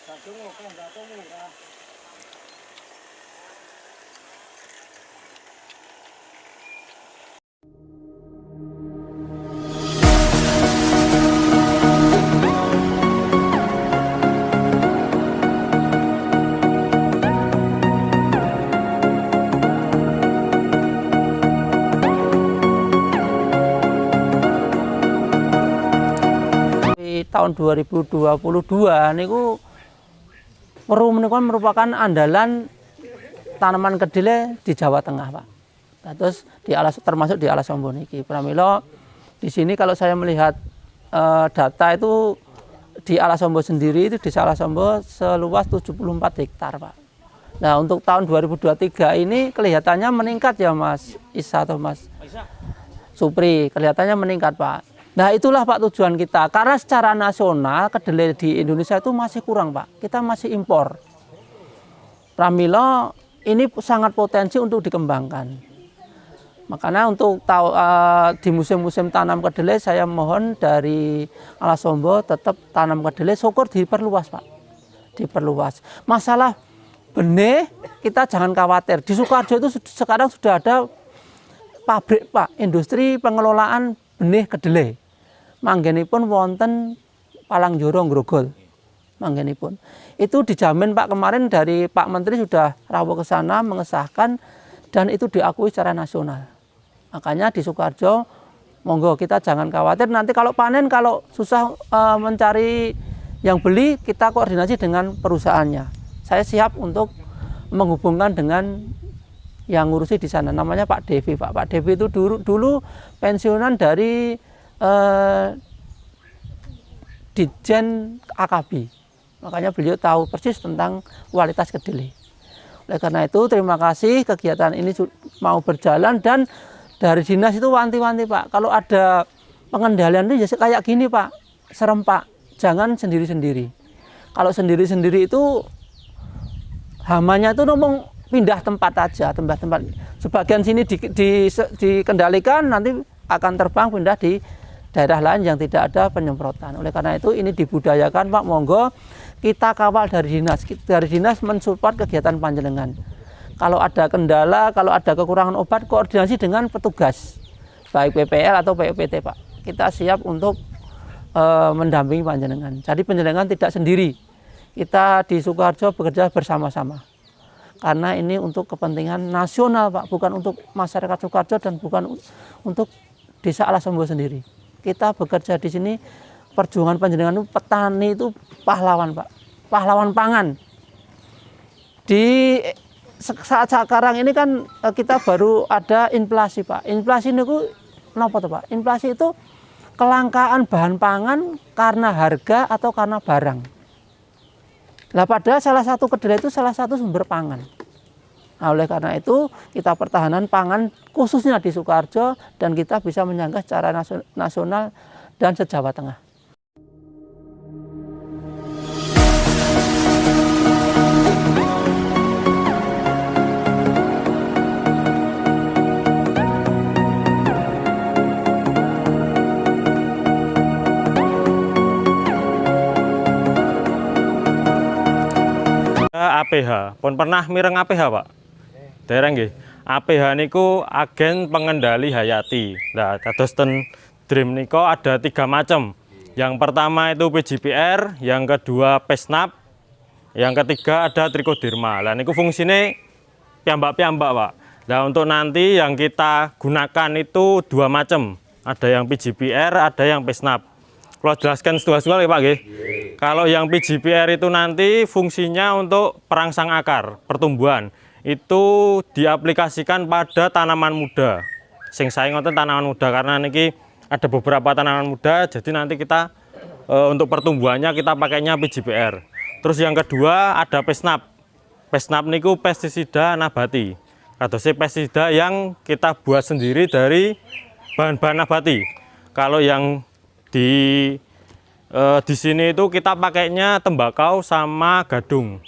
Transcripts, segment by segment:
Tahun 2022 niku Peru merupakan andalan tanaman kedelai di Jawa Tengah, Pak. Terus termasuk di Alasombo niki. Pramila di sini kalau saya melihat data itu di Alasombo sendiri itu di Alasombo seluas 74 hektar, Pak. Nah, untuk tahun 2023 ini kelihatannya meningkat ya, Mas Isa atau Mas Supri, kelihatannya meningkat, Pak. Nah, itulah Pak tujuan kita, karena secara nasional kedelai di Indonesia itu masih kurang, Pak. Kita masih impor. Pramila ini sangat potensi untuk dikembangkan. Makanya untuk di musim-musim tanam kedelai saya mohon dari Alasombo tetap tanam kedelai, syukur diperluas, Pak. Diperluas. Masalah benih kita jangan khawatir. Di Sukoharjo itu sekarang sudah ada pabrik, Pak, industri pengelolaan benih kedelai. Manggenipun wonten Palangjoro Grogol. Manggenipun. Itu dijamin, Pak, kemarin dari Pak Menteri sudah rawuh ke sana mengesahkan dan itu diakui secara nasional. Makanya di Sukoharjo monggo kita jangan khawatir, nanti kalau panen kalau susah mencari yang beli, kita koordinasi dengan perusahaannya. Saya siap untuk menghubungkan dengan yang ngurusi di sana, namanya Pak Devi, Pak. Pak Devi itu dulu pensiunan dari Ditjen AKB. Makanya beliau tahu persis tentang kualitas kedelai. Oleh karena itu terima kasih kegiatan ini mau berjalan, dan dari dinas itu wanti-wanti, Pak. Kalau ada pengendalian itu ya kayak gini, Pak. Serem, Pak. Jangan sendiri-sendiri. Kalau sendiri-sendiri itu hamanya itu ngomong pindah tempat aja, tempat-tempat. Sebagian sini dikendalikan, nanti akan terbang pindah di daerah lain yang tidak ada penyemprotan. Oleh karena itu ini dibudayakan, Pak, monggo kita kawal dari dinas. Dari dinas mensupport kegiatan panjenengan. Kalau ada kendala, kalau ada kekurangan obat, koordinasi dengan petugas, baik PPL atau PUPT, Pak. Kita siap untuk mendampingi panjenengan. Jadi panjenengan tidak sendiri. Kita di Sukoharjo bekerja bersama-sama. Karena ini untuk kepentingan nasional, Pak, bukan untuk masyarakat Sukoharjo dan bukan untuk desa Alasombo sendiri. Kita bekerja di sini, perjuangan panjenengan itu, petani itu pahlawan, Pak, pahlawan pangan. Di saat sekarang ini kan kita baru ada inflasi, Pak. Inflasi ini kenapa tuh, Pak? Inflasi itu kelangkaan bahan pangan karena harga atau karena barang. Nah, padahal salah satu kedelai itu salah satu sumber pangan. Nah, oleh karena itu kita pertahanan pangan khususnya di Sukoharjo dan kita bisa menyangga secara nasional dan se-Jawa Tengah. APH, pun pernah mireng APH, Pak? Dereng nggih. APH niku agen pengendali hayati. Nah, kados ten Dream niku ada 3 macam. Yang pertama itu PJPR, yang kedua Pesnap, yang ketiga ada Trichoderma. Lah niku fungsine piyambak-piyambak, Pak. Nah, untuk nanti yang kita gunakan itu 2 macam. Ada yang PJPR, ada yang Pesnap. Kalau jelaskan setunggal-setunggal ya, Pak nggih. Kalau yang PJPR itu nanti fungsinya untuk perangsang akar, pertumbuhan. Itu diaplikasikan pada tanaman muda. Sing saya ngoten tanaman muda, karena niki ada beberapa tanaman muda, jadi nanti kita untuk pertumbuhannya kita pakainya PJPR. Terus yang kedua ada Pesnap. Pesnap niku pestisida nabati. Kadosé pestisida yang kita buat sendiri dari bahan-bahan nabati. Kalau yang di sini itu kita pakainya tembakau sama gadung.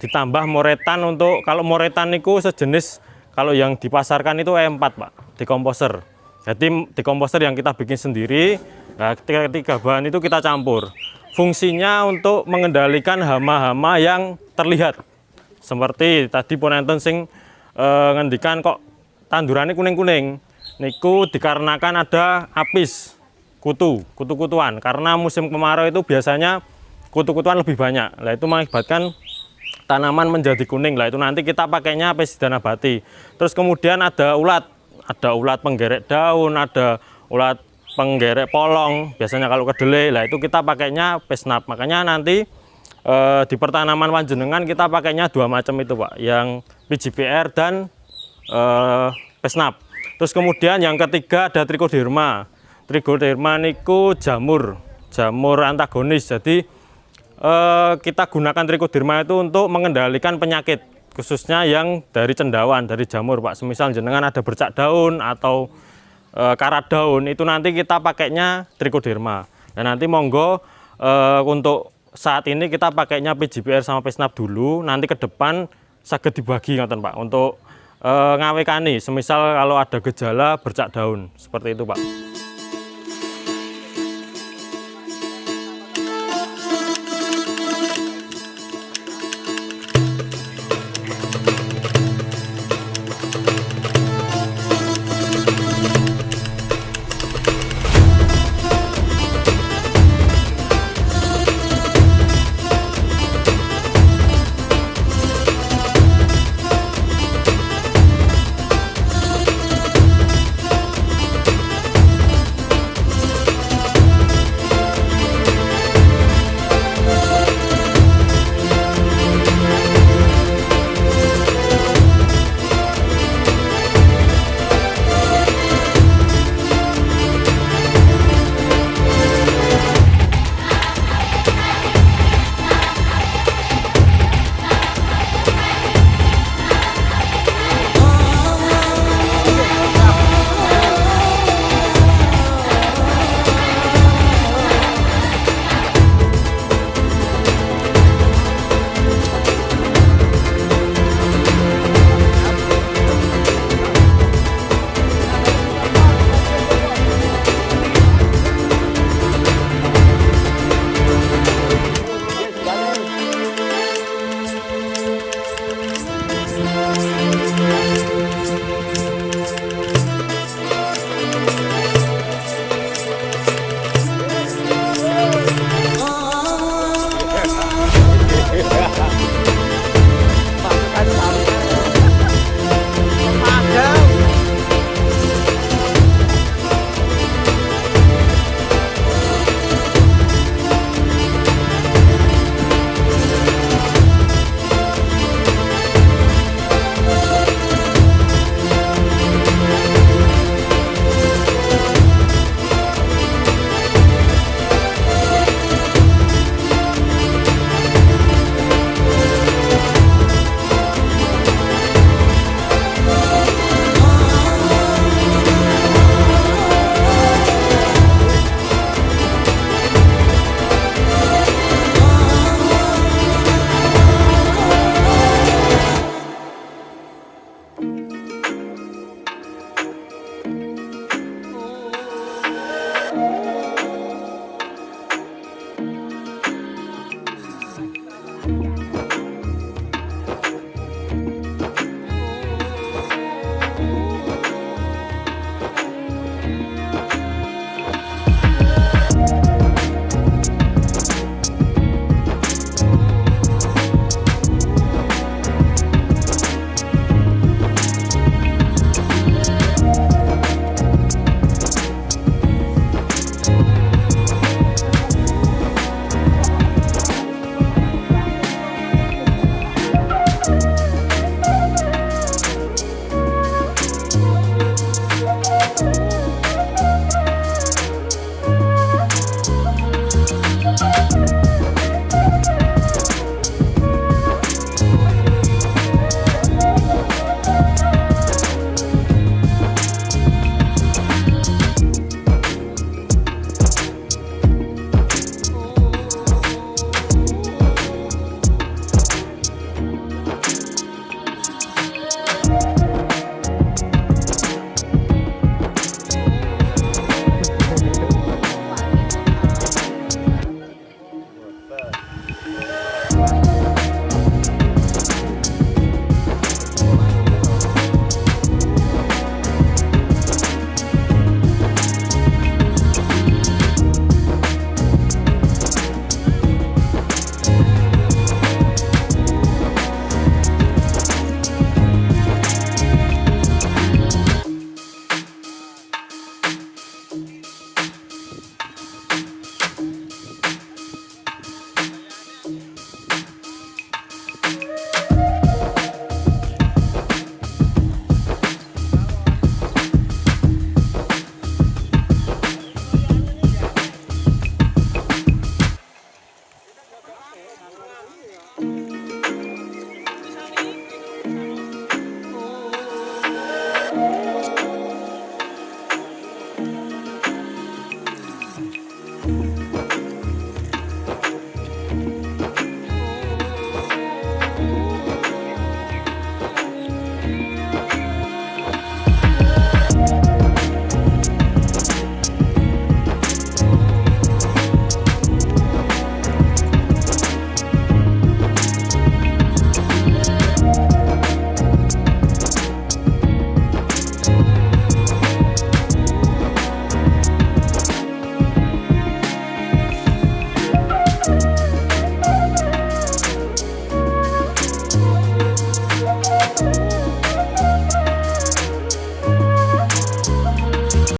Ditambah moretan, untuk kalau moretan niku sejenis, kalau yang dipasarkan itu E4, Pak, dekomposer. Jadi dekomposer yang kita bikin sendiri. Nah, ketiga bahan itu kita campur. fungsinya untuk mengendalikan hama-hama yang terlihat. Seperti tadi pun enten sing ngendikan kok tandurannya kuning-kuning. Niku dikarenakan ada apis, kutu-kutuan. Karena musim kemarau itu biasanya kutu-kutuan lebih banyak. Nah, itu mengakibatkan tanaman menjadi kuning. Lah itu nanti kita pakainya pestisida nabati. Terus kemudian ada ulat penggerek daun, ada ulat penggerek polong. Biasanya kalau kedelai, lah itu kita pakainya pesnap. Makanya nanti di pertanaman panjenengan kita pakainya 2 macam itu, Pak, yang PGPR dan pesnap. Terus kemudian yang ketiga ada trichoderma. Trichoderma niku jamur antagonis. Jadi kita gunakan trichoderma itu untuk mengendalikan penyakit, khususnya yang dari cendawan, dari jamur, Pak. Semisal jenengan ada bercak daun atau karat daun, itu nanti kita pakainya trichoderma. Dan nanti monggo untuk saat ini kita pakainya PGPR sama pesnap dulu. Nanti ke depan saged dibagi ngoten, Pak, untuk ngawekani. Semisal kalau ada gejala bercak daun, seperti itu, Pak.